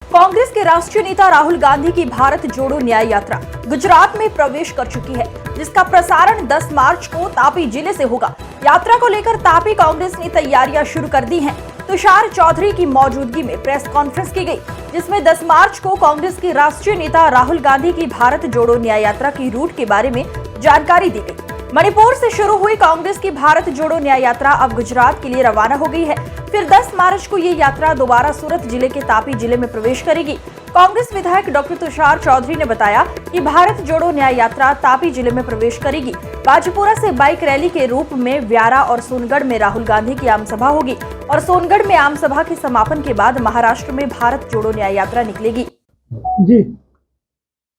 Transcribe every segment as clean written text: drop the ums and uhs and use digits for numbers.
कांग्रेस के राष्ट्रीय नेता राहुल गांधी की भारत जोड़ो न्याय यात्रा गुजरात में प्रवेश कर चुकी है, जिसका प्रसारण 10 मार्च को तापी जिले से होगा। यात्रा को लेकर तापी कांग्रेस ने तैयारियां शुरू कर दी हैं। तुषार चौधरी की मौजूदगी में प्रेस कॉन्फ्रेंस की गई, जिसमें 10 मार्च को कांग्रेस के राष्ट्रीय नेता राहुल गांधी की भारत जोड़ो न्याय यात्रा की रूट के बारे में जानकारी दी गई। मणिपुर से शुरू हुई कांग्रेस की भारत जोड़ो न्याय यात्रा अब गुजरात के लिए रवाना हो गई है। फिर 10 मार्च को ये यात्रा दोबारा सूरत जिले के तापी जिले में प्रवेश करेगी। कांग्रेस विधायक डॉक्टर तुषार चौधरी ने बताया कि भारत जोड़ो न्याय यात्रा तापी जिले में प्रवेश करेगी। बाजपुरा से बाइक रैली के रूप में व्यारा और सोनगढ़ में राहुल गांधी की आम सभा होगी और सोनगढ़ में आम सभा के समापन के बाद महाराष्ट्र में भारत जोड़ो न्याय यात्रा निकलेगी। जी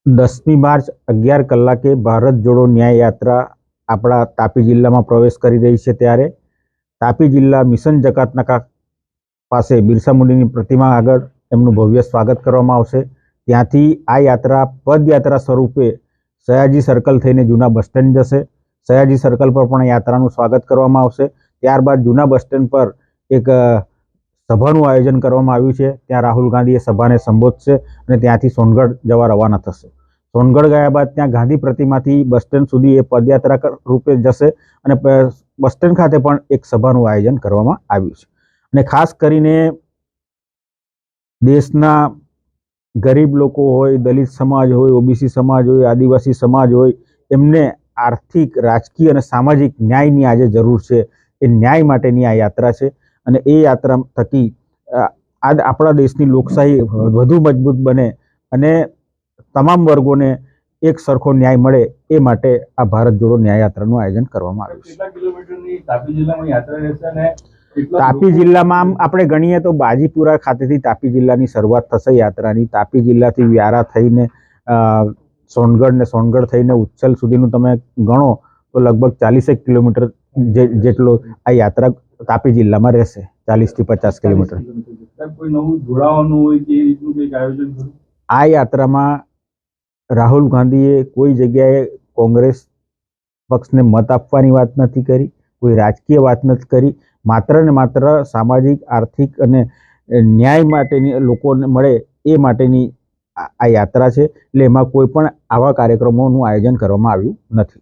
10મી માર્ચ 11 કલાકે ભારત જોડો ન્યાય યાત્રા આપણા તાપી જિલ્લામાં પ્રવેશ કરી રહી છે। ત્યારે તાપી જિલ્લા મિશન જકાતનાકા પાસે બિરસા મુંડાની પ્રતિમા આગળ એમનું ભવ્ય સ્વાગત કરવામાં આવશે। ત્યાંથી આ યાત્રા પદયાત્રા સ્વરૂપે સયાજી સર્કલ થઈને જૂના બસ સ્ટેન્ડ જશે। સયાજી સર્કલ પર પણ યાત્રાનું સ્વાગત કરવામાં આવશે। ત્યારબાદ જૂના બસ સ્ટેન્ડ પર એક સભાનું આયોજન કરવામાં આવ્યું છે। ત્યાં રાહુલ ગાંધી એ સભાને સંબોધશે અને ત્યાંથી સોનગઢ જવા રવાના થશે। સોનગઢ ગયા બાદ ત્યાં ગાંધી પ્રતિમાથી બસ સ્ટેન્ડ સુધી એ પદયાત્રા રૂપે જશે અને બસ સ્ટેન્ડ ખાતે પણ એક સભાનું આયોજન કરવામાં આવ્યું છે। અને ખાસ કરીને દેશના ગરીબ લોકો હોય, દલિત સમાજ હોય, ઓબીસી સમાજ હોય, આદિવાસી સમાજ હોય, એમને આર્થિક, રાજકીય અને સામાજિક ન્યાયની આજે જરૂર છે। એ ન્યાય માટેની આ યાત્રા છે અને એ યાત્રા થકી આજ આપણા દેશની લોકશાહી વધુ મજબૂત બને અને તમામ વર્ગોને એક સરખો ન્યાય મળે એ માટે આ ભારત જોડો ન્યાય યાત્રાનું આયોજન કરવામાં આવ્યું છે। કેટલા કિલોમીટરની તાપી જિલ્લામાં યાત્રા રહેશે અને તાપી જિલ્લામાં આમ આપણે ગણીએ તો બાજીપુરા ખાતેથી તાપી જિલ્લાની શરૂઆત થશે યાત્રાની। તાપી જિલ્લાથી વ્યારા થઈને સોનગઢ ને સોનગઢ થઈને ઉચ્છલ સુધીનું તમે ગણો તો લગભગ 40 કિલોમીટર જેટલો આ યાત્રા તાપી જિલ્લામાં રહેશે। 40 થી 50 કિલોમીટર। કોઈ નવું જોડાવાનું હોય કે એ રીતનું કંઈક આયોજન કરું? આ યાત્રામાં રાહુલ ગાંધીએ કોઈ જગ્યાએ કોંગ્રેસ પક્ષને મત આપવાની વાત નથી કરી, કોઈ રાજકીય વાત નથી કરી, માત્ર ને માત્ર સામાજિક, આર્થિક અને ન્યાય માટેની લોકોને મળે એ માટેની આ યાત્રા છે। એટલે એમાં કોઈ પણ આવા કાર્યક્રમોનું આયોજન કરવામાં આવ્યું નથી।